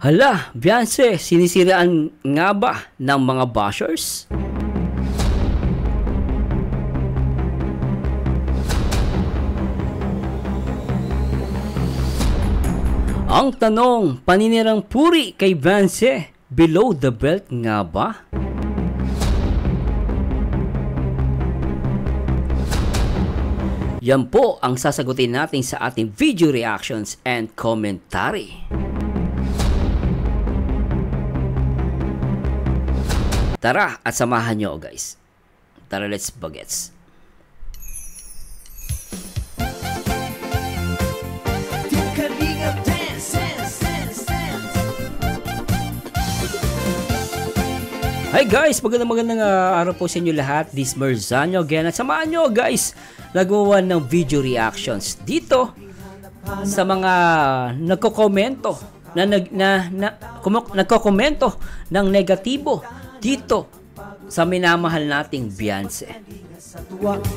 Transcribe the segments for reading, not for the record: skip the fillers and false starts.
Hala, Beyonce, sinisiraan nga ba ng mga bashers? Ang tanong, paninirang puri kay Beyonce, below the belt nga ba? Yan po ang sasagutin natin sa ating video reactions and commentary. Tara at samahan nyo guys. Tara, let's bagets. Hi guys, magandang araw po sa inyo lahat. This is Merzano again at samahan nyo guys, nagawa ng video reactions dito sa mga nagko-komento nagko-komento ng negatibo dito sa minamahal nating Beyonce.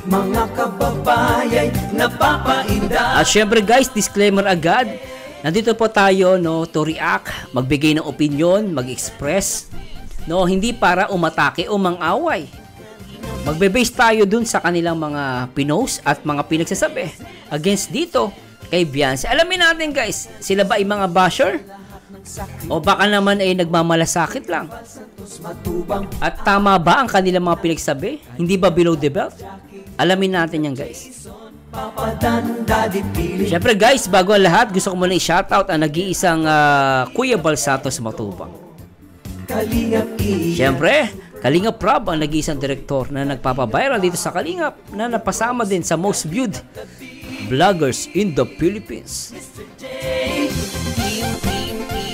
Mga kababayan, napapainda. At syempre guys, disclaimer agad, nandito po tayo to react, magbigay ng opinion, mag-express. Hindi para umatake o mang-away. Magbe-base tayo dun sa kanilang mga pinost at mga pinagsasabi against dito kay Beyonce. Alamin natin guys, sila ba ay mga basher? O baka naman ay nagmamalasakit lang? At tama ba ang kanilang mga pinagsasabi? Hindi ba below the belt? Alamin natin yan guys. Siyempre guys, bago ang lahat, gusto ko muna i-shoutout ang nag-iisang Kuya Balsatos Matubang. Siyempre, Kalingap Rob ang nag-iisang direktor na nagpapaviral dito sa Kalingap na napasama din sa most viewed vloggers in the Philippines.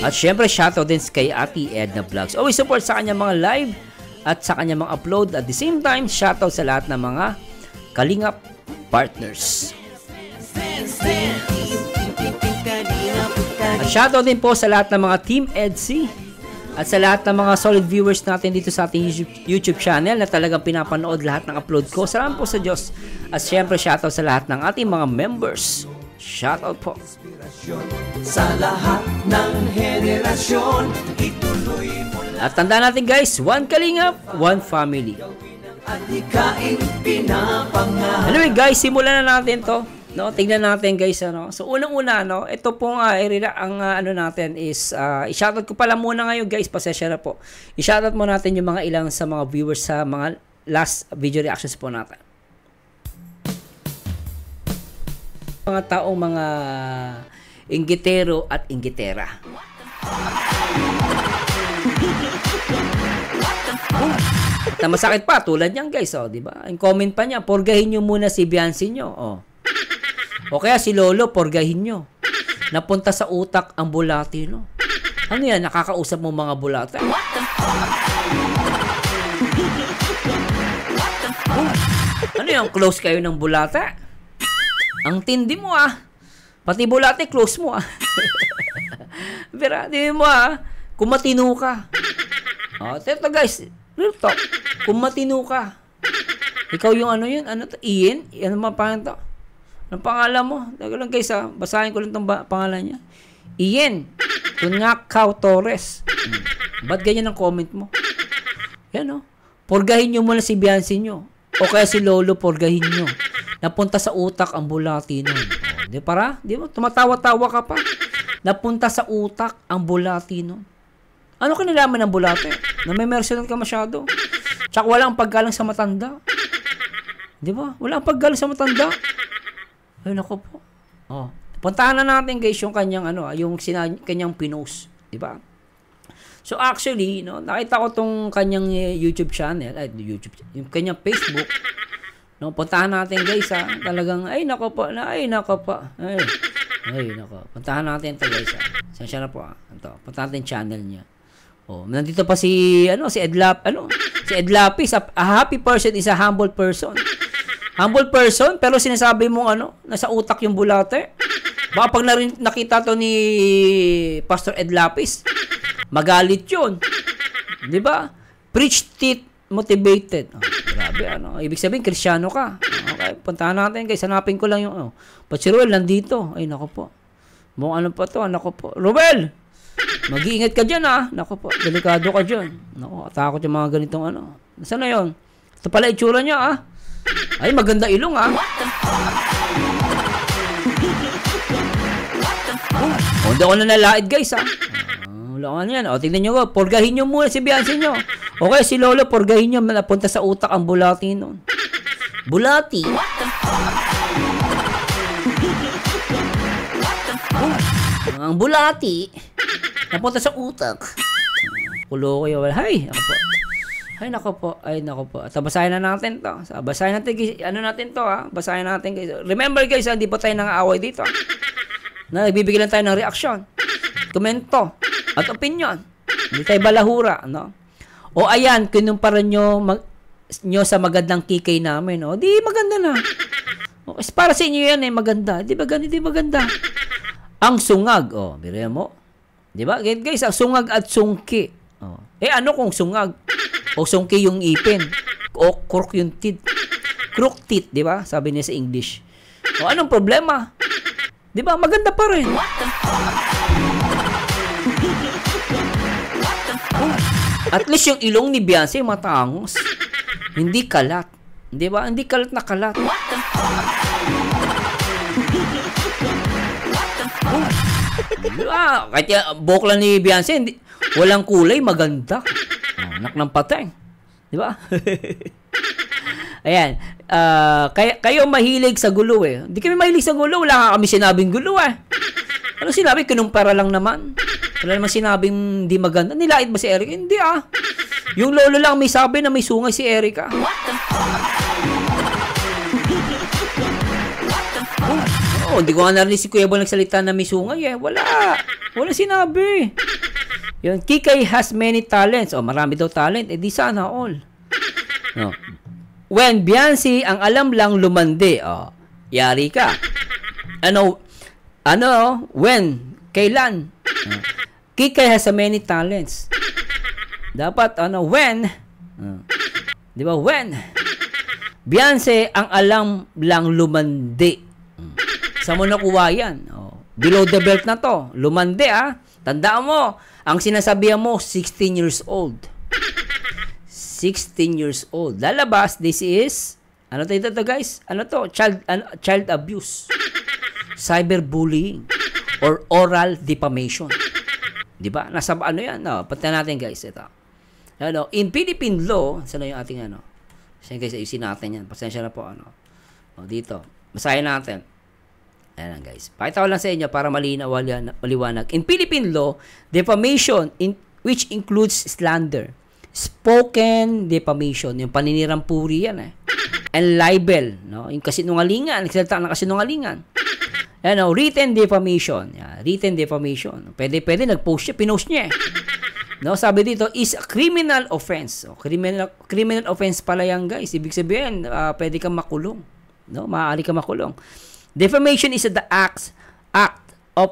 At siyempre, shoutout din kay Ate Edna Vlogs. Always support sa kanyang mga live at sa kanyang mga upload. At the same time, shoutout sa lahat ng mga Kalingap partners. At shoutout din po sa lahat ng mga Team EDSI at sa lahat ng mga solid viewers natin dito sa ating YouTube channel na talagang pinapanood lahat ng upload ko. Salamat po sa Diyos. At syempre, shoutout sa lahat ng ating mga members. Shoutout po. Sa lahat ng henerasyon, ituloy mo lang. At tandaan natin guys, one Kalingap, one family. At ikain pinapangarap. Anyway guys, simulan na natin to. Tingnan natin guys, So unang-una, ito pong natin is i-shoutout ko pala muna ngayon guys, pasensya na po. I-shoutout mo natin yung mga ilang sa mga viewers sa mga last video reactions po natin. Mga taong mga inggitero at inggitera. At masakit pa tulad niyan guys, di ba? Ang comment pa niya, porgahin niyo muna si Beyonce niyo, O kaya si Lolo, porgahin nyo. Napunta sa utak ang bulati, no? Ano yan? Nakakausap mo mga bulati? Ano yan? Close kayo ng bulati? Ang tindi mo, Pati bulati, close mo, Pero, di mo, kung matino ka. Ito guys, real talk. Kung matino ka. Ikaw yung ano yun? Ano to? Ian? Ano mapangan to? Ang pangalan mo? Tagal lang guys basahin ko lang itong pangalan niya. Ian Tunakaw Torres. Ba't ganyan ang comment mo? Yan porgahin nyo muna si Beyonce nyo. O kaya si Lolo, porgahin nyo. Napunta sa utak ang bulati nun. Di para? Di mo? Tumatawa-tawa ka pa. Napunta sa utak ang bulati nun. Ano kinalaman ng bulati? Na may mercenal ka masyado. Tsaka wala ang paggalang sa matanda. Di ba? Wala ang paggalang sa matanda. Ay, nako po. Puntahan na natin guys yung kanyang kanyang pinost, di ba? So actually, nakita ko tong kanyang YouTube channel, yung kanyang Facebook. Puntahan natin guys, talagang ay nako po. Ay, nako. Puntahan natin 'to guys. Sensya na po. Puntahan natin channel niya. Nandito pa si Edlapis, a happy person is a humble person. Humble person, pero sinasabi mong nasa utak yung bulate. Baka pag nakita to ni Pastor Ed Lapis, magalit yun. Di ba? Preach it, motivated. Grabe, ibig sabihin, Kristyano ka. Okay, puntahan natin guys. Hanapin ko lang yung, But si Ruel nandito. Ay, nako po. Mukhang ano pa to, nako po. Ruel! Mag-iingat ka dyan, ha. Naku po, delikado ka dyan. Naku, takot yung mga ganitong ano. Nasaan na yun? Ito pala itsura niya, ha. Ay, maganda ilong, ha. Hindi ako na nalait, guys, ha. Wala ka yan. O, tignan nyo ko. Porgahin nyo muna si Beyonce nyo. Okay, si Lolo, porgahin nyo. Napunta sa utak ang bulati nun. Bulati. Ang bulati. Napunta sa utak. Kulo ko yun. Ay, ako po. Ay, nako po. Ay, nako po. At basahin na natin to. Basahin natin, ano natin to, ha? Basahin natin, guys. Remember, guys, hindi po tayo nang-aaway dito. Nagbibigay lang tayo ng reaksyon, komento, at opinion. Hindi tayo balahura, no? O, ayan, kinumpara nyo sa magandang kikay namin, no? Di maganda na. O, para sa inyo yan, maganda. Di maganda. Ang sungag, biro mo. Di ba? Guys, ang sungag at sungki. Ano kung sungag? O sungki yung ipin. O crook yung teeth. Crook teeth, di ba? Sabi niya sa English. O anong problema? Di ba? Maganda pa rin. At least yung ilong ni Beyonce matangos. Hindi kalat. Di ba? Hindi kalat na kalat. Kahit buhok lang ni Beyonce, walang kulay, maganda. Anak ng patay. Di ba? Ayan. Kayo mahilig sa gulo, eh. Hindi kami mahilig sa gulo. Wala kami sinabing gulo, eh. Ano sinabi? Kinumpara lang naman. Wala naman sinabing di maganda. Nilait ba si Erica? Hindi, ah. Yung lolo lang may sabi na may sungay si Erica. Hindi ko nga narinig si Kuya Bal nagsalita na may sungay, eh. Wala sinabi. Yun, Kikay has many talents. Marami daw talent. Di sana all. No. When Beyonce, ang alam lang lumandi. Yari ka. When? Kailan? Kikay has many talents. Dapat, when? Di ba? When? Beyonce, ang alam lang lumandi. Saan mo nakuha yan? Below the belt na to. Lumandi, ah. Tandaan mo, ang sinasabihan mo, 16 years old. 16 years old. Lalabas, this is, ano to guys? Ano to? Child abuse. Cyberbullying. Or oral defamation. Diba? Nasa ano yan? Pati natin, guys. Ito. In Philippine law, saan yung ating Kasi guys, ayusin natin yan. Pasensya na po, dito. Basahin natin. Ayan lang, guys. Pakita ko lang sa inyo para maliwanag. In Philippine law, defamation, which includes slander, spoken defamation, yung paninirang puri yan, and libel, no? Yung kasinungalingan, nagsalita ng kasinungalingan. Written defamation. Written defamation. Pwede, nag-post siya, pinost niya, No, sabi dito, is a criminal offense. Criminal offense pala yan, guys. Ibig sabihin, pwede kang makulong. No, maaari kang makulong. Defamation is the act of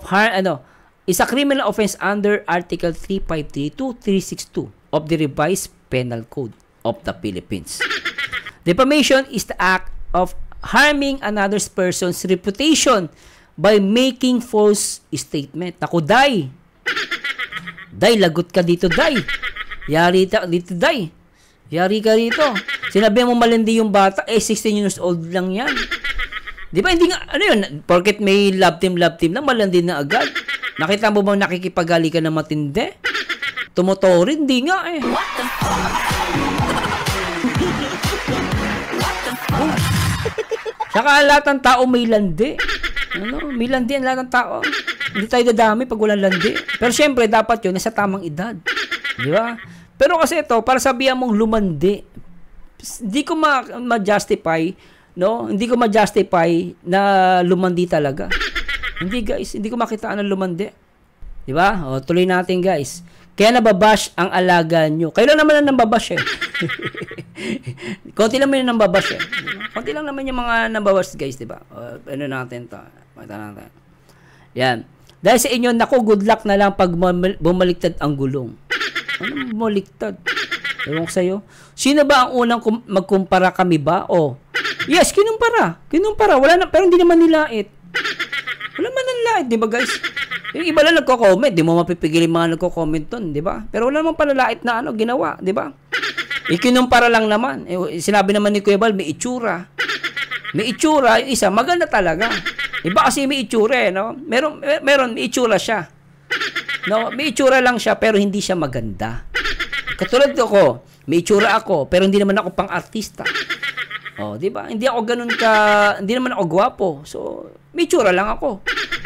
is a criminal offense under Article 353 to 362 of the Revised Penal Code of the Philippines. Defamation is the act of harming another person's reputation by making false statement. Naku, Day, lagot ka dito, Day. Yari ka dito, Day. Yari ka dito. Sinabi mo malindi yung bata, 16 years old lang yan. Di ba, hindi nga, porket may love team na, malandi na agad. Nakita mo ba nakikipagali ka na matindi? Tumotorin, hindi nga, eh. Saka lahat ng tao may landi. May landi ang lahat ng tao. Hindi tayo dadami pag walang landi. Pero syempre, dapat yun, nasa tamang edad. Di ba? Pero kasi ito, para sabihan mong lumandi, hindi ko ma-justify, no? Hindi ko ma-justify na lumandi talaga. Hindi, guys. Hindi ko makita ng lumandi. Di ba? Tuloy natin, guys. Kaya nababash ang alaga nyo. Kayo lang naman ang nababash, eh. Konti lang yung nababash, eh. Konti lang naman yung mga nababash, guys, di ba? Ano natin to? Mata natin. Yan. Dahil sa inyo, naku, good luck na lang pag bumaliktad ang gulong. Ano bumaliktad? Ewan ko sa'yo. Sino ba ang unang magkumpara, kami ba? Yes, kinumpara. Wala na, pero hindi naman nilait. Wala man nilait, di ba, guys? Yung iba lang nagko-comment, di mo mapipigil yung mga nagko-comment doon, di ba? Pero wala namang panlalait na ginawa, di ba? Ikinumpara lang naman. Sinabi naman ni Kuya Bal, may itsura. May itsura, yung isa, maganda talaga. Iba kasi may itsura no? Meron, may itsura siya. No? May itsura lang siya, pero hindi siya maganda. Katulad ko, may itsura ako, pero hindi naman ako pang-artista. Di ba? Hindi naman ako gwapo. So, may itsura lang ako.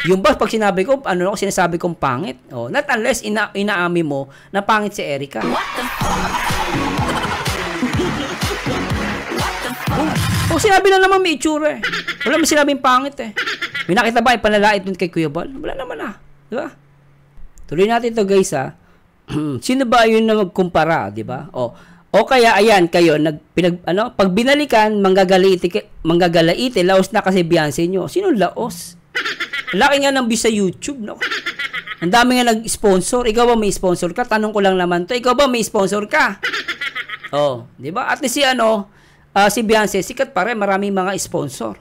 Yung ba, pag sinabi ko, sinasabi kong pangit. Not unless inaami mo na pangit si Erica. Sinabi lang naman may itsura Wala naman sinabing pangit May nakita ba panlalait dun kay Kuya Bal? Wala naman Di ba? Tuloy natin ito guys Sino ba yun na magkumpara? Di ba? O kaya, ayan, kayo, pag binalikan, manggagalaite, laos na kasi Beyonce nyo. Sino laos? Laki nga ng views sa YouTube, no? Ang dami nga nag-sponsor. Ikaw ba may sponsor ka? Tanong ko lang naman to. Ikaw ba may sponsor ka? Di ba? At si Beyonce, sikat pa rin, maraming mga sponsor.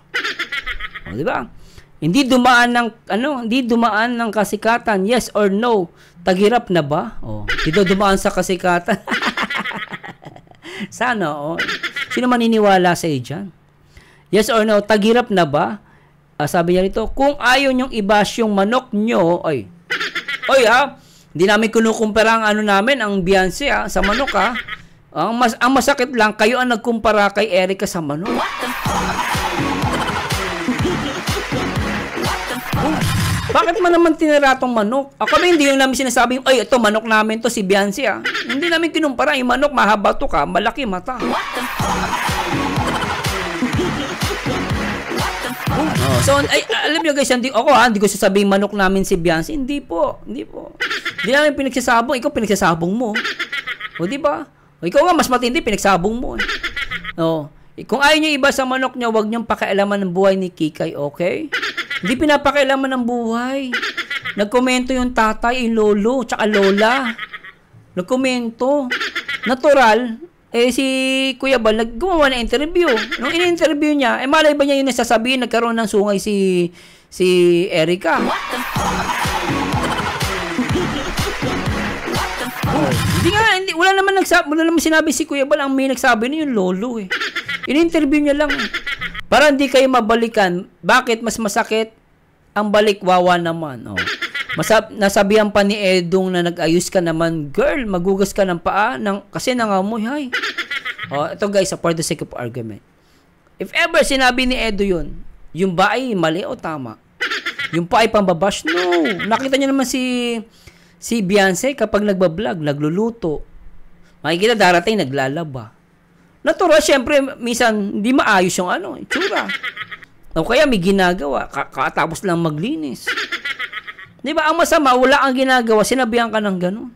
Di ba? Hindi dumaan ng kasikatan. Yes or no? Taghirap na ba? Dito dumaan sa kasikatan. Sana, Sino maniniwala sa iyo dyan? Yes or no? Taghirap na ba? Sabi niya rito, kung ayaw niyong i-bash yung manok nyo, hindi namin kinukumpara ang Beyonce, sa manok, Ang masakit lang, kayo ang nagkumpara kay Erica sa manok. Bakit man naman tinira tong manok? Kami hindi yung namin sinasabing, ito manok namin to si Beyonce Hindi namin kinumpara, yung manok mahaba to malaki mata. So, alam nyo guys, hindi ko sasabihin manok namin si Beyonce. Hindi po. Hindi namin pinagsasabong, ikaw pinagsasabong mo. Di ba? Ikaw nga mas matindi, pinagsabong mo. Kung ayaw nyo iba sa manok nyo, huwag nyong pakialaman ng buhay ni Kikay, okay? Hindi pinapakialaman ng buhay. Nagkomento yung tatay, yung lolo, tsaka lola. Nagkomento. Natural. Si Kuya Bal, gumawa ng interview. Nung in-interview niya, malay ba niya yung nasasabihin, nagkaroon ng sungay si Erica. Wala naman sinabi si Kuya Bal, ang may nagsabi na yung lolo In-interview niya lang Para hindi kayo mabalikan. Bakit mas masakit ang balik? Wawa naman. Nasabihan pa ni Edong na nag-ayos ka naman. Girl, magugas ka ng paa kasi nangamoy. Ito guys, for the sake of argument. If ever sinabi ni Edo yun, yung ba ay mali o tama? Yung pa ay pambabash? No. Nakita niyo naman si Beyonce kapag nagbablog, nagluluto. Makikita darating naglalaba. Natural, syempre, minsan hindi maayos yung itsura. O kaya may ginagawa, katapos lang maglinis. Di ba? Ang masama, wala kang ginagawa, sinabihan ka ng ganun.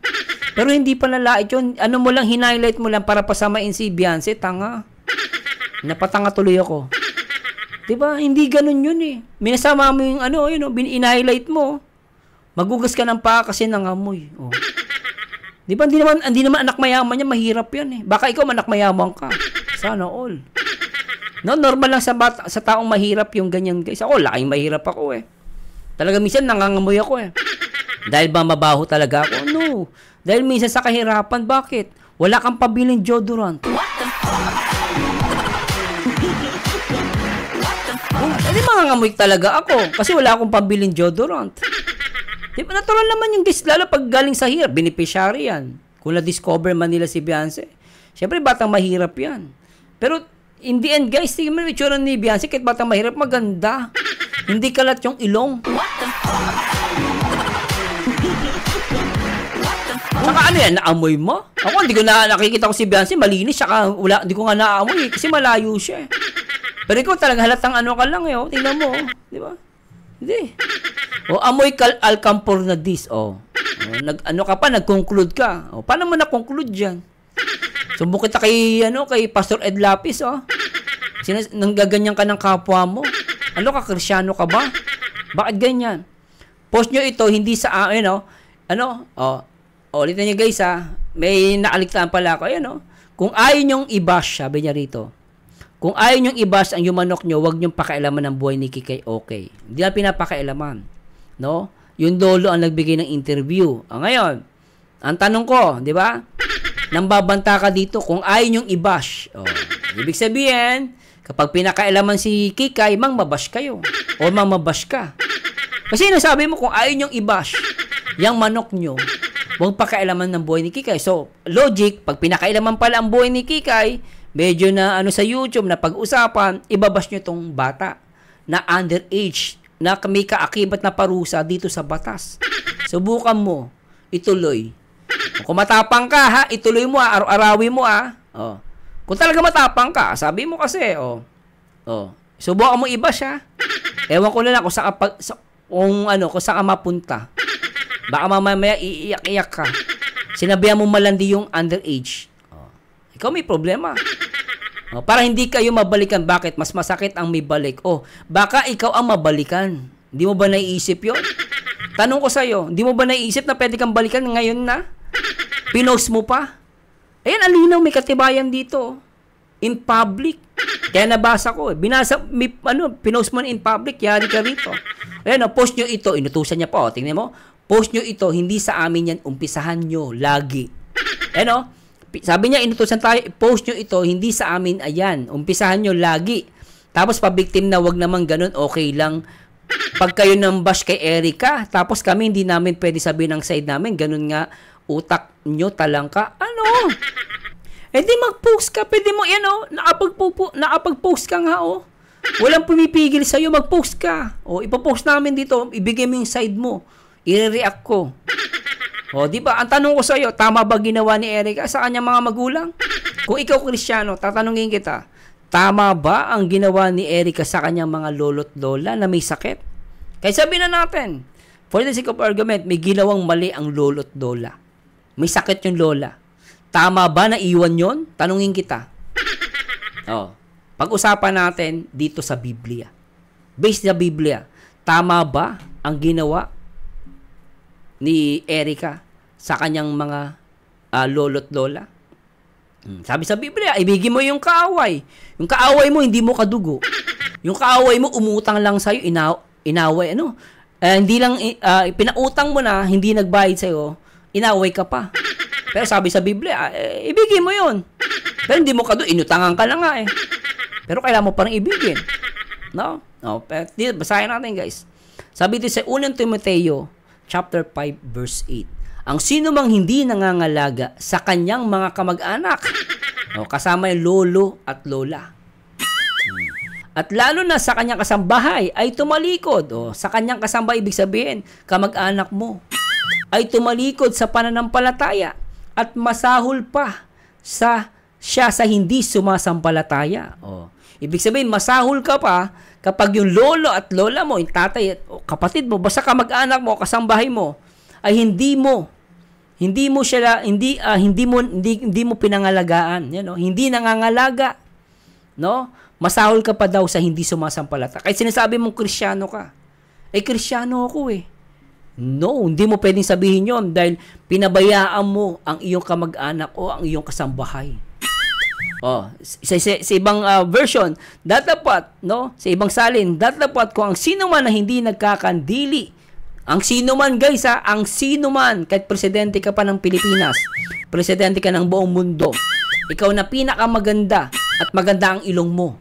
Pero hindi pa nalait yun. Mo lang, hinighlight mo lang para pasamain si Beyonce, tanga. Napatanga tuloy ako. Di ba? Hindi ganun yun Minasama mo yung in-highlight mo. Magugas ka ng paa kasi nangamoy. Di ba? Hindi naman anak mayaman niya, mahirap yan Baka ikaw anak mayaman ka. Sana all. No, normal lang sa taong mahirap yung ganyan guys. Ako, laking mahirap ako Talaga minsan nangangamoy ako Dahil ba mabaho talaga ako? No. Dahil minsan sa kahirapan, bakit? Wala kang pabiling deodorant. Hindi mangangamoy talaga ako kasi wala akong pabiling deodorant. Di ba, natural naman yung guys, lalo pag galing sa hirap, beneficiary yan. Kung na-discover man nila si Beyonce. Siyempre, batang mahirap yan. Pero, in the end, guys, tingnan mo yung itsura ni Beyonce, kahit batang mahirap, maganda. Hindi kalat yung ilong. Saka naamoy mo? Ako, hindi ko nakikita ko si Beyonce, malinis, saka hindi ko nga naamoy, kasi malayo siya Pero ikaw talaga halatang ka lang tingnan mo, di ba? Hindi. Amoy alcampor na dis. Nag-conclude ka. Paano mo na-conclude dyan? Sumbok kita kay Pastor Ed Lapis, nanggaganyan ka ng kapwa mo. Krisyano ka ba? Bakit ganyan? Post nyo ito, hindi sa, ulitin nyo guys, may nakaligtaan pala ako, Kung ayaw nyong i-bash, sabi niya rito, kung ayaw nyong i-bash ang yumanok nyo, huwag nyong pakialaman ng buhay ni Kikay, okay. Hindi na pinapakailaman. No? Yung lolo ang nagbigay ng interview. Ngayon, ang tanong ko, di ba? Nambabanta ka dito kung ayaw niyong i-bash. Ibig sabihin, kapag pinakailaman si Kikay, mangmabash kayo. O mangmabash ka. Kasi nasabi mo kung ayaw niyong i-bash, yung manok nyo, huwag pakailaman ng buhay ni Kikay. So, logic, pag pinakailaman pala ang buhay ni Kikay, medyo na sa YouTube na pag-usapan, ibabash nyo tong bata na underage, na may kaakibat na parusa dito sa batas. Subukan mo, ituloy. Kung matapang ka, ha, ituloy mo, araw-arawin mo, Kung talaga matapang ka, sabi mo kasi, subukan mo iba siya. Ewan ko na lang kung saan ka mapunta. Baka mamaya iiyak-iyak ka. Sinabihan mo malandi yung underage. Ikaw may problema. Para hindi kayo mabalikan. Bakit? Mas masakit ang may balik. Baka ikaw ang mabalikan. Hindi mo ba naiisip yun? Tanong ko sa'yo, hindi mo ba naiisip na pwede kang balikan ngayon na? Pinost mo pa? Ayan, alinaw, may katibayan dito. In public. Kaya nabasa ko. Pinost mo na in public, yari ka rito. Ayan, post nyo ito. Inutusan niya pa. Tingnan mo. Post nyo ito, hindi sa amin yan. Umpisahan nyo, lagi. Ayan, sabi niya, inutusan tayo, post nyo ito, hindi sa amin, ayan. Umpisahan nyo, lagi. Tapos, pa-victim na, wag naman ganun, okay lang. Pag kayo nang bash kay Erica, tapos kami, hindi namin pwede sabihin ng side namin, ganun nga, utak nyo, talang ka. Ano? Di mag-post ka, pwede mo, nakapag-post ka nga, Walang pumipigil sa'yo, mag-post ka. Ipapost namin dito, ibigay mo yung side mo. I-react ko. Di ba? Ang tanong ko sa'yo, tama ba ginawa ni Erica sa kanyang mga magulang? Kung ikaw Kristiyano, tatanungin kita, tama ba ang ginawa ni Erica sa kanyang mga lolo't lola na may sakit? Kaya sabihin na natin, for the sake of argument, may ginawang mali ang lolo't lola. May sakit yung lola. Tama ba na iwan yon? Tanungin kita. Pag-usapan natin dito sa Biblia. Based sa Biblia, tama ba ang ginawa ni Erica sa kanyang mga lolo't lola? Sabi sa Biblia, ibigin mo yung kaaway. Yung kaaway mo, hindi mo kadugo. Yung kaaway mo, umutang lang sa'yo, inaway, hindi lang, pinautang mo na, hindi nagbayad sa'yo, inaway ka pa. Pero sabi sa Biblia, ibigin mo yun. Pero hindi mo kadugo, inutangan ka lang nga Pero kailangan mo parang ibigin. No? Basahin natin, guys. Sabi dito sa 1 Timoteo, chapter 5, verse 8. Ang sino mang hindi nangangalaga sa kanyang mga kamag-anak, kasama yung lolo at lola, at lalo na sa kanyang kasambahay, ay tumalikod. Sa kanyang kasambahay, ibig sabihin, kamag-anak mo, ay tumalikod sa pananampalataya at masahol pa siya sa hindi sumasampalataya. Ibig sabihin, masahol ka pa kapag yung lolo at lola mo, yung tatay at kapatid mo, basta kamag-anak mo, kasambahay mo, ay hindi mo pinangalagaan, hindi nangangalaga, masahol ka pa daw sa hindi sumasampalataya. Kahit sinasabi mong Kristiyano ka, Kristiyano ako No, hindi mo pwedeng sabihin yon dahil pinabayaan mo ang iyong kamag-anak o ang iyong kasambahay. Sa ibang version, datapat, sa ibang salin, datapat kung ang sino man na hindi nagkakandili. Ang sino man, guys, ang sino man, kahit presidente ka pa ng Pilipinas, presidente ka ng buong mundo, ikaw na pinakamaganda at maganda ang ilong mo.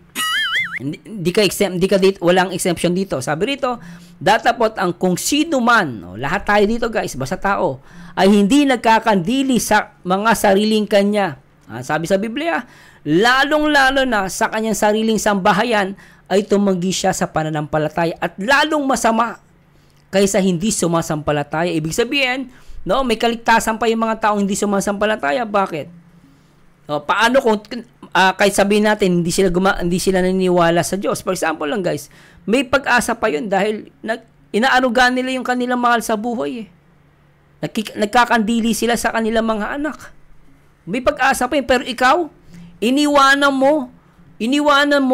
Walang exemption dito. Sabi rito, datapot ang kung sino man, lahat tayo dito, guys, basta tao, ay hindi nagkakandili sa mga sariling kanya. Sabi sa Biblia, lalong-lalo na sa kanyang sariling sambahayan ay tumanggi siya sa pananampalataya at lalong masama kaysa hindi sumasampalataya. Ibig sabihin, may kaligtasan pa yung mga taong hindi sumasampalataya. Bakit? Paano kung kahit sabihin natin hindi sila naniniwala sa Diyos? For example lang, guys, may pag-asa pa yun dahil inaarugan nila yung kanilang mahal sa buhay. Nagkakandili sila sa kanilang mga anak. May pag-asa pa yun. Pero ikaw, iniwanan mo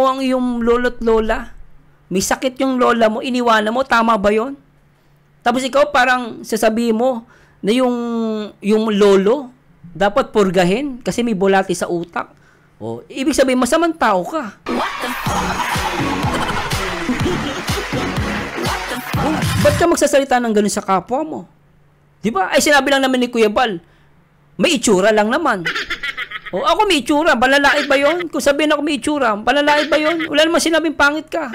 ang iyong lolo't lola. May sakit yung lola mo, iniwanan mo. Tama ba yun? Tapos ikaw parang sasabihin mo na yung lolo dapat purgahin kasi may bulati sa utak. Ibig sabihin, masamang tao ka. What the fuck? Ba't ka magsasalita ng ganun sa kapwa mo? Di ba? Ay, sinabi lang naman ni Kuya Bal, may itsura lang naman. O, ako may itsura, balalait ba yun? Kung sabihin ako may itsura, balalait ba yun? Wala naman sinabing pangit ka.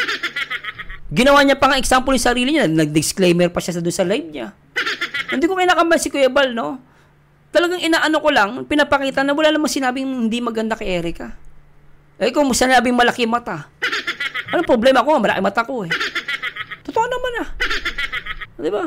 Ginawa niya pa nga example yung sarili niya, nag-disclaimer pa siya doon sa live niya. Hindi ko kinakaman si Kuya Bal, no? Talagang inaano ko lang, pinapakita na wala naman sinabing hindi maganda kay Erica. Eh, kung sinabing malaki mata, anong problema ko? Malaki mata ko eh. Totoo naman ah. Di ba?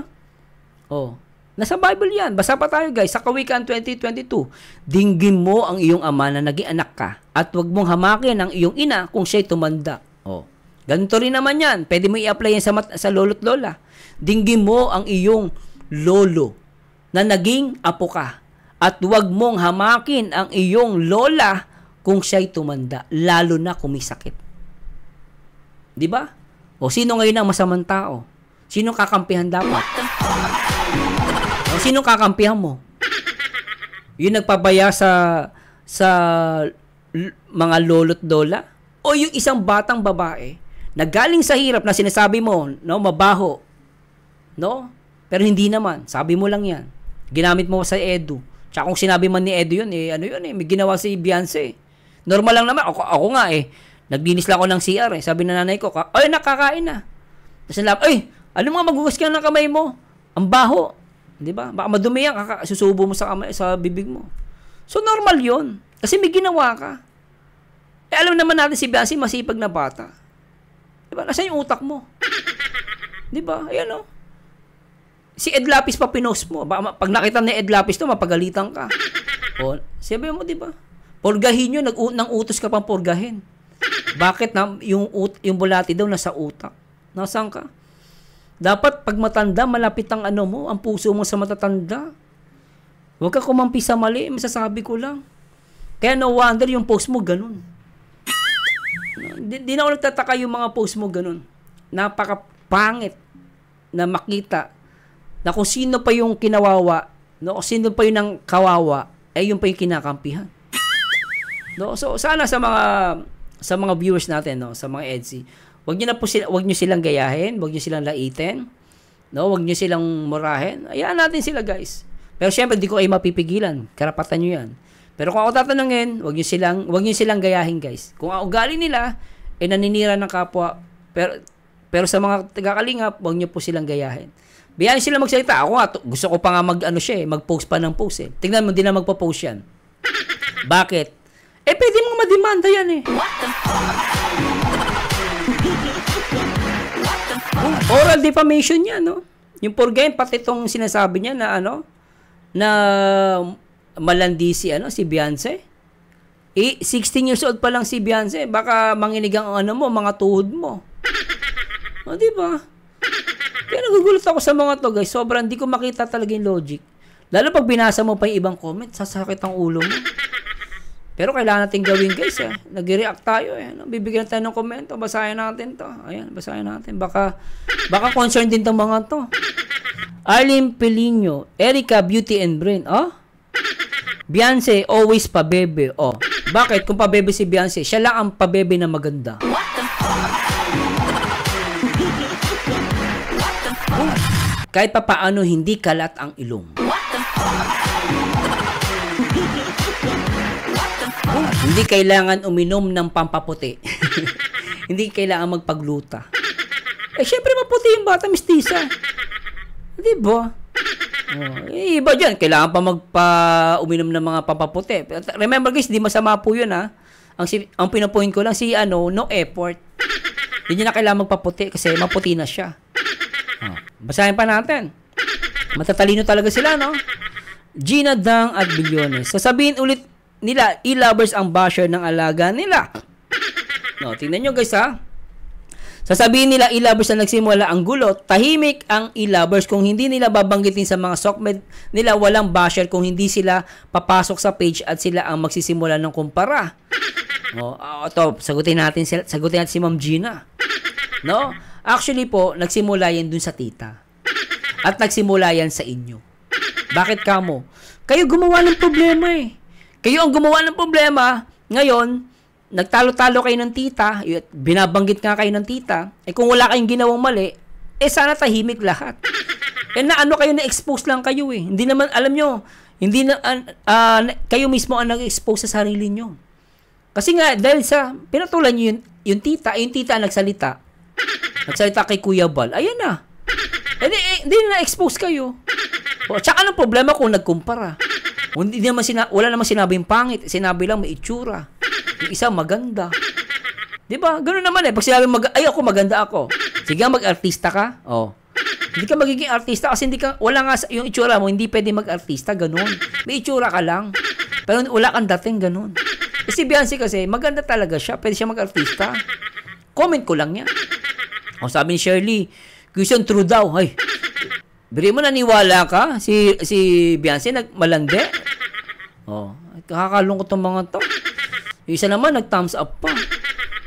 Oh. Nasa Bible yan. Basa pa tayo guys. Sa Kawikaan 20:22. Dinggin mo ang iyong ama na naging anak ka at huwag mong hamakin ang iyong ina kung siya'y tumanda. Oh. Ganito rin naman yan. Pwede mo i-apply yan sa lolo't lola. Dinggin mo ang iyong lolo na naging apo ka at huwag mong hamakin ang iyong lola kung siya'y tumanda. Lalo na kung may sakit. Di ba? O sino ngayon ang masamang tao? Sino kakampihan dapat? O sino kakampihan mo? Yung nagpabaya sa mga lolo't lola? O yung isang batang babae na galing sa hirap na sinasabi mo, no, mabaho. No? Pero hindi naman. Sabi mo lang yan. Ginamit mo sa Edu. Tsaka kung sinabi man ni Edu yun, ano yun may ginawa si Beyonce. Normal lang naman. Ako nga naglinis lang ako ng CR Sabi na nanay ko, ay, nakakain na. Tapos ay, ano mga magugas ka ng kamay mo? Ang baho. Di ba? Baka madumi yan, susubo mo sa bibig mo. So, normal yun. Kasi may ginawa ka. Alam naman natin si Beyonce, masipag na bata. Di ba? Nasaan yung utak mo? Di ba? Ayan o. Si Ed Lapis pa pinost mo. Baka, pag nakita ni Ed Lapis to, mapagalitan ka. O, sabi mo, di ba? Purgahin yun, nang utos ka pang purgahin. Bakit na yung bulati daw nasa utak? Nasaan ka? Dapat pag matanda, malapit ang ang puso mo sa matatanda. Huwag ka kumampi sa mali, masasabi ko lang. Kaya no wonder yung post mo ganun. Di na ako nagtataka yung mga post mo ganun. Napakapangit na makita na kung sino pa yung kinawawa, no, kung sino pa yung nang kawawa, yung pa yung kinakampihan. No, so sana sa mga viewers natin, no, sa mga EDSI, wag niyo silang gayahin, wag niyo silang laitin, no, wag niyo silang murahin. Hayaan natin sila, guys. Pero syempre di ko ay mapipigilan, karapatan niyo 'yan. Pero kung ako tatanungin, wag niyo silang gayahin, guys. Kung ang ugali nila naninira ng kapwa, pero sa mga taga-kalingap, wag niyo po silang gayahin. Biyahin sila magsalita. Ako nga, gusto ko pa nga mag-post pa ng post Tingnan mo, din na magpo-post yan. Bakit? Pwede mong mademanda yan Oral defamation yan, no? Yung purgain, pati itong sinasabi niya na na malandi si Beyonce. 16 years old pa lang si Beyonce. Baka manginig ang mga tuhod mo. O, diba? Kaya nagugulat ako sa mga to, guys. Sobrang hindi ko makita talaga yung logic. Lalo pag binasa mo pa yung ibang comment, sasakit ang ulo mo. Pero kailangan natin gawin, guys. Nag-react tayo. Bibigyan tayo ng komento. Basahin natin to. Ayan, basahin natin. Baka concerned din tong mga to. Arlene Pelino, Erica Beauty and Brain. Beyonce, always pabebe. Bakit? Kung pabebe si Beyonce, siya lang ang pabebe na maganda. Kahit pa paano hindi kalat ang ilong. Hindi kailangan uminom ng pampaputi. Hindi kailangan magpagluta. Syempre maputi yung bata, mistisa. Di ba? Iba dyan, kailangan pa uminom ng mga pampaputi. Remember guys, di masama po yun Ang pinapoint ko lang no effort. Hindi niya na kailangan magpaputi kasi maputi na siya. Basahin pa natin. Matatalino talaga sila, no? Gina Dang at Bilyones. Sasabihin ulit nila, e-lovers ang basher ng alaga nila. No, tingnan nyo guys Sasabihin nila e-lovers na nagsimula ang gulo, tahimik ang e-lovers kung hindi nila babanggitin sa mga sokmed nila, walang basher kung hindi sila papasok sa page at sila ang magsisimula ng kumpara. No, sagutin natin si Ma'am Gina. No? Actually po, nagsimula yan dun sa tita. At nagsimula yan sa inyo. Bakit kamo? Kayo gumawa ng problema Kayo ang gumawa ng problema. Ngayon, nagtalo-talo kayo ng tita, binabanggit nga kayo ng tita, kung wala kayong ginawang mali, sana tahimik lahat. Na ano kayo, na-expose lang kayo eh. Hindi naman, alam nyo, hindi na, kayo mismo ang nag-expose sa sarili nyo. Kasi nga, dahil sa, pinatulan nyo yung tita ang nagsalita. Nagsalita kay Kuya Bal. Ayan na. Hindi na-expose kayo. O, tsaka anong problema kung nagkumpara? Wala naman sinabing pangit. Sinabi lang may itsura. Yung isa maganda. Diba? Ganun naman eh. Pag sinabi ako maganda ako. Sige, mag-artista ka. Oh. Hindi ka magiging artista kasi wala nga yung itsura mo, hindi pwede mag-artista, ganun. May itsura ka lang. Pero wala kang dating, ganun. Si Beyonce kasi, maganda talaga siya. Pwede siya mag-artista. Comment ko lang yan. O, sabi ni Shirley, question true daw. Ay, biri mo naniwala ka? Si Beyonce malandi? O, kakakalungkot tong mga to. Yung isa naman, nag-thumbs up pa.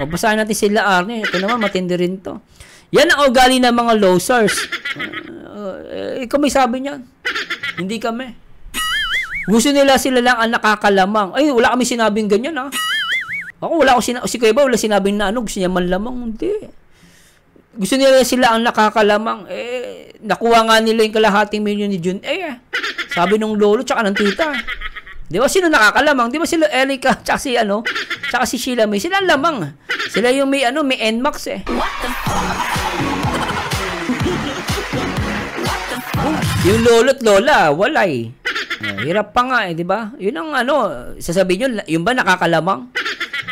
O, basahin natin sila Arne. Ito naman, matindi rin to. Yan ang ugali ng mga losers. Ikaw may sabi niyan. Hindi kami. Gusto nila sila lang ang nakakalamang. Ay, wala kami sinabing ganyan, ha? Ako, si Kuya Ba, wala sinabing na gusto niya manlamang. Hindi. Gusto nila sila ang nakakalamang. Nakuha nga nila yung kalahating milyon ni Jun. Sabi nung lolo, tsaka ng tita. Di ba, sino nakakalamang? Di ba sila Erica, tsaka si Sheila May. Sila lamang. Sila yung may NMAX eh. What the fuck? Yung lolo't lola, walay. Hirap pa nga eh, di ba? Yun ang sasabihin nyo, yung ba nakakalamang?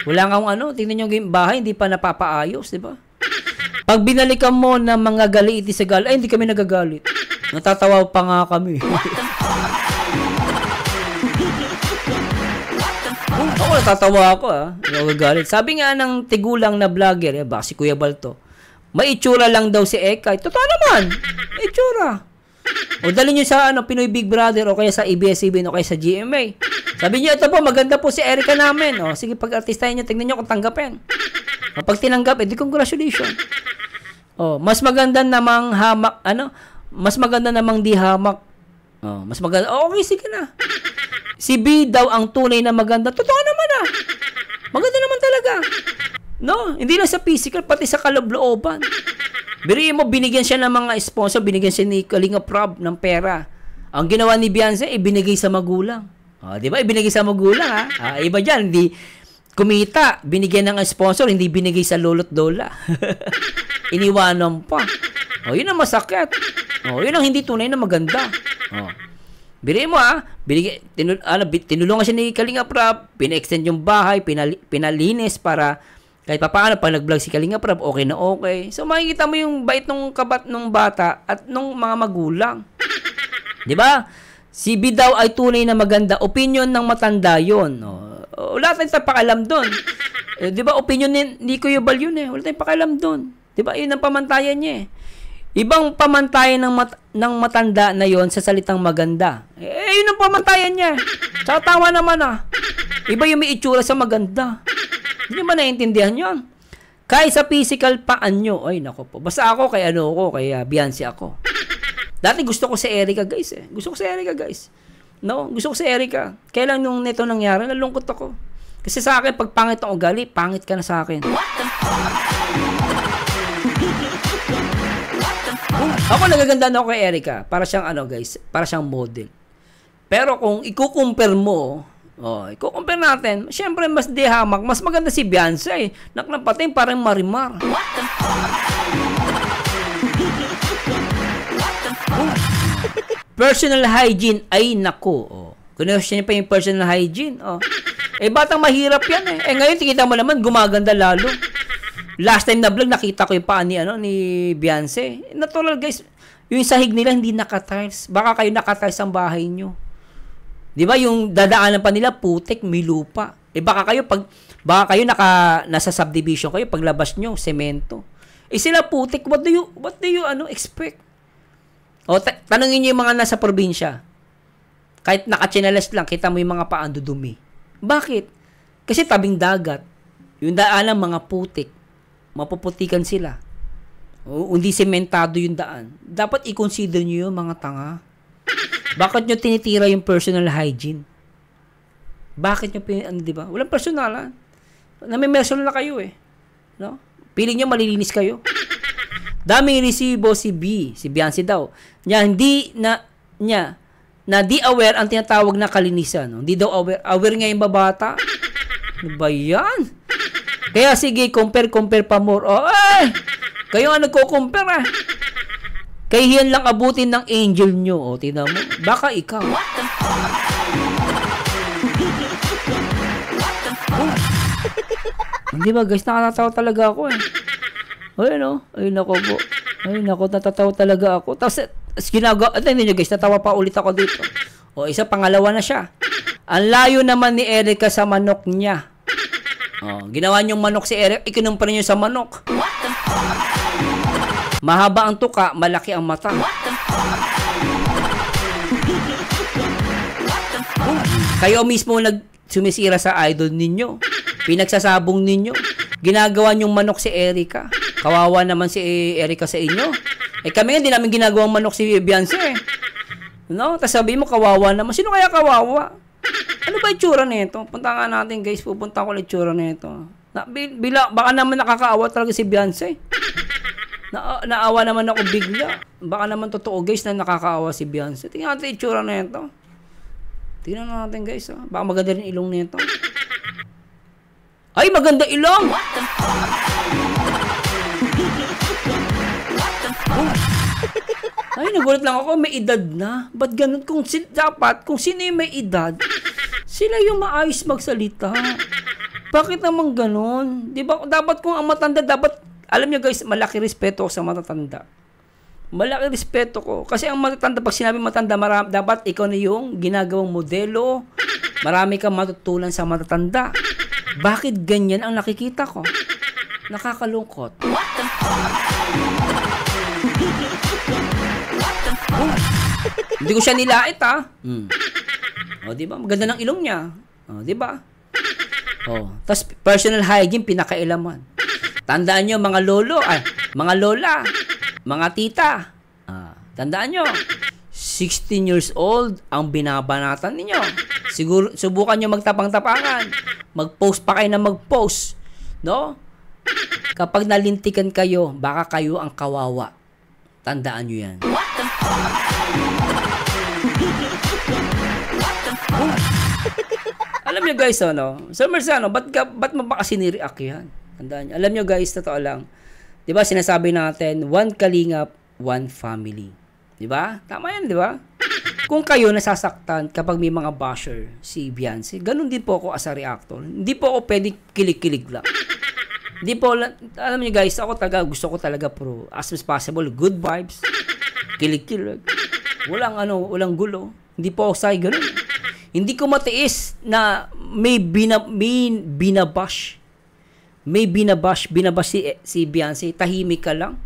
Wala nga tingnan nyo yung bahay, hindi pa napapaayos, di ba? Pag binalikan mo ng mga galiti sa ay hindi kami nagagalit. Natatawa pa nga kami. Ako natatawa ako nagagalit. Sabi nga ng tigulang na vlogger, baka si Kuya Balto, may itsura lang daw si Eka. Totoo naman, may itsura. O dali nyo sa Pinoy Big Brother o kaya sa ABS-CBN o kaya sa GMA. Sabi nyo, ito po, maganda po si Erica namin. O, sige, pag-artistahin nyo, tingnan nyo kung tanggapin. O, pag tinanggap, di congratulations. O, mas maganda namang hamak, mas maganda namang di hamak. O, mas maganda, okay, sige na. Si B daw ang tunay na maganda. Totoo naman Maganda naman talaga. No, hindi lang sa physical, pati sa kaloob-looban. Biriin mo, binigyan siya ng mga sponsor, binigyan siya ni Kalinga Prab ng pera. Ang ginawa ni Beyonce, ibinigay sa magulang. Di ba? Ibinigay sa magulang, iba dyan, hindi kumita, binigyan ng sponsor, hindi binigay sa lolo't lola. Iniwanan pa. Yun ang masakit. Yun ang hindi tunay na maganda. Biriin mo, tinulungan siya ni Kalinga Prab, pina-extend yung bahay, pinalinis para kahit pa paano, pag nag-vlog si Kalinga Prab, okay na okay. So, makikita mo yung bait nung bata at nung mga magulang. Di ba? Si B daw ay tunay na maganda. Opinion ng matanda yun. Wala tayong pakialam doon. Di ba? Opinion ni Kuya Bal yun eh. Wala tayong pakialam doon. Di ba? Yun ang pamantayan niya eh. Ibang pamantayan ng matanda na yon sa salitang maganda. Yun ang pamantayan niya. Tsaka tawa naman Iba yung may itsura sa maganda. Hindi naman naiintindihan yun. Kahit sa physical paan nyo, ay nako po. Basta ako kay kay Beyonce ako. Dati gusto ko si Erica guys eh. Gusto ko si Erica guys. No, gusto ko si Erica. Kailan nung nito nangyari, nalungkot ako. Kasi sa akin, pag pangit ang ugali, pangit ka na sa akin. Ako nagaganda na ako kay Erica. Para siyang guys, para siyang model. Pero kung i-compare mo, i-compare natin, syempre mas di hamak, mas maganda si Beyonce. Naknapating parang Marimar. What the fuck? Personal hygiene, ay nako. Kung pa yung personal hygiene, batang mahirap yan eh. Ngayon, tikita mo naman, gumaganda lalo. Last time na vlog, nakita ko yung paan ni Beyonce. Natural guys, yung sahig nila hindi naka-tiles. Baka kayo naka-tiles ang bahay nyo. Di ba yung dadaanan pa nila putik, may lupa. Baka kayo nasa subdivision kayo, paglabas nyo, semento. Sila putik, what do you expect? Tanungin nyo yung mga nasa probinsya. Kahit naka-chinelas lang, kita mo yung mga paan dudumi. Bakit? Kasi tabing dagat. Yung daanan mga putik, mapuputikan sila. Hindi sementado yung daan. Dapat i-consider nyo yung mga tanga. Bakit nyo tinitira yung personal hygiene? Bakit nyo, di ba? Walang personalan. Nami-personal na kayo eh. No? Piling nyo malilinis kayo. Daming resibo si B, si Beyonce daw. Na di aware ang tinatawag na kalinisan. No? Hindi daw aware. Aware nga yung babata. Ano ba yan? Kaya sige, compare pa more. Oh, ay! Kayo nga nagko-compare Kahiyan lang abutin ng angel nyo. O, tingnan mo. Baka ikaw. Hindi ba guys, nakakatawa talaga ako Ay nako po. Ay nako, natatawa talaga ako. Tapos ginagawa, hindi nyo guys, natawa pa ulit ako dito. O, pangalawa na siya. Ang layo naman ni Erica sa manok niya. O, ginawa niyong manok si Eric, ikinumpara niyo sa manok. Mahaba ang tuka, malaki ang mata. Kayo mismo sumisira sa idol ninyo. Pinagsasabong ninyo. Ginagawa niyong manok si Erica. Kawawa naman si Erica sa inyo. Kami hindi namin ginagawang manok si Beyonce No? Tapos sabi mo, kawawa naman. Sino kaya kawawa? Ano ba itsura nito? Punta nga natin guys. Pupunta ko lang itsura nito. Baka naman nakakaawa talaga si Beyonce. Naawa naman ako bigla. Baka naman totoo guys na nakakaawa si Beyonce. Tingnan natin itsura nito. Tingnan natin guys. Baka maganda rin ilong nito. Ay, maganda ilong! Ay, nagulat lang ako. May edad na. Ba't ganun? Dapat, kung sino yung may edad, sila yung maayos magsalita. Bakit naman ganun? Diba? Dapat kung ang matanda, dapat alam niyo guys, malaki respeto ko sa matatanda. Malaki respeto ko. Kasi ang matatanda, pag sinabi matanda, dapat ikaw na yung ginagawang modelo. Marami kang matutunan sa matatanda. Bakit ganyan ang nakikita ko? Nakakalungkot. Hindi ko siya nilait O, diba? Maganda ng ilong niya. O, diba? O, tas personal hygiene, pinakailaman. Tandaan nyo, mga lolo, mga lola, mga tita. Tandaan nyo, 16 years old ang binabanatan ninyo. Siguro, subukan nyo magtapang-tapangan. Mag-post pa kayo na mag-post. No? Kapag nalintikan kayo, baka kayo ang kawawa. Tandaan nyo yan. Alam nyo guys, ba't mo ba kasi ni-react yan? Tandaan nyo. Alam nyo guys, totoo lang. Diba, sinasabi natin, one kalingap, one family. Diba? Tama yan, diba? Kung kayo nasasaktan kapag may mga basher si Beyonce, ganun din po ako as a reactor. Hindi po ako pwede kilig-kilig lang. Hindi po, alam nyo guys, ako talaga, gusto ko talaga as much as possible, good vibes, kilig-kilig. Walang gulo. Hindi po ako say ganun. Hindi ko matiis na may binabash. May binabash si Beyonce, tahimik ka lang.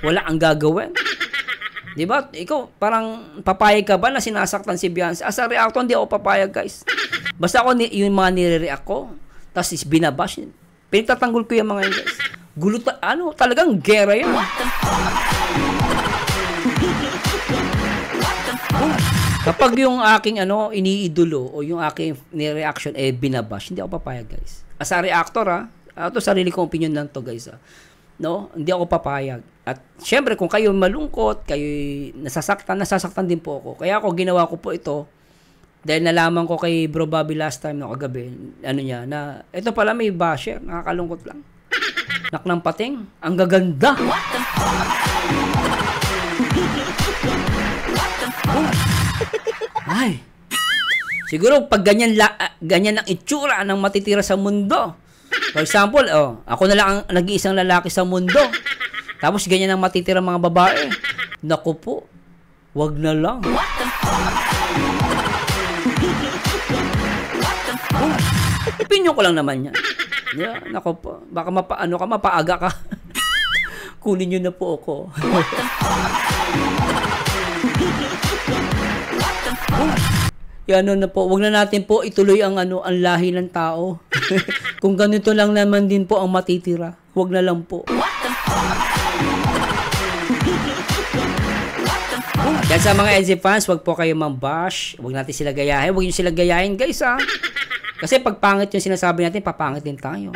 Wala ang gagawin. Diba? Ikaw, parang papayag ka ba na sinasaktan si Beyonce? As a reactor, hindi ako papayag, guys. Basta ako, yung mga nire-react ko, tapos is binabash. Pinagtatanggol ko yung mga yun, guys. Gulo, talagang gera yan. Kapag yung aking, iniidolo, o yung aking reaction, binabash, hindi ako papayag, guys. As a reactor, ito sarili kong opinion lang to guys. No? Hindi ako papayag. At syempre kung kayo malungkot, kayo nasasaktan din po ako. Kaya ako ginawa ko po ito dahil nalaman ko kay Bro Bobby last time no kagabi, na ito pala may basher, nakakalungkot lang. Nak ng pating, ang gaganda. Ay. Siguro pag ganyan ang itsura ng matitira sa mundo. For example, ako na lang ang nag-iisang lalaki sa mundo. Tapos ganyan ang matitira mga babae. Naku po, wag na lang. Opinion ko lang naman yan. Yeah, naku po, baka mapaaga ka. Kunin nyo na po ako. Yan na po, wag na natin po ituloy ang lahi ng tao. Kung ganito lang naman din po ang matitira, wag na lang po. Yan sa mga LG fans, wag po kayo mambash. Wag natin sila gayahin. Wag nyo sila gayahin guys Kasi pag pangit yung sinasabi natin, papangit din tayo.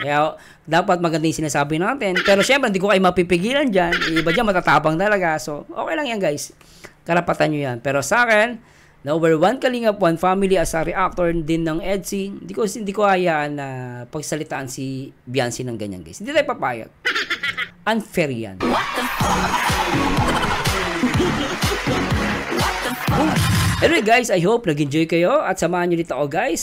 Kaya dapat maganda yung sinasabi natin. Pero syempre, hindi ko kayo mapipigilan dyan. Iba dyan, matatapang talaga. So, okay lang yan guys. Karapatan nyo yan. Pero sa akin, number 1 Kalingap One family as a reactor din ng EDSI, hindi ko hayaan na pagsalitaan si Biancy ng ganyan guys. Hindi tayo papayag. Unfair yan. Anyway guys, I hope nag-enjoy kayo at samahan nyo dito ako guys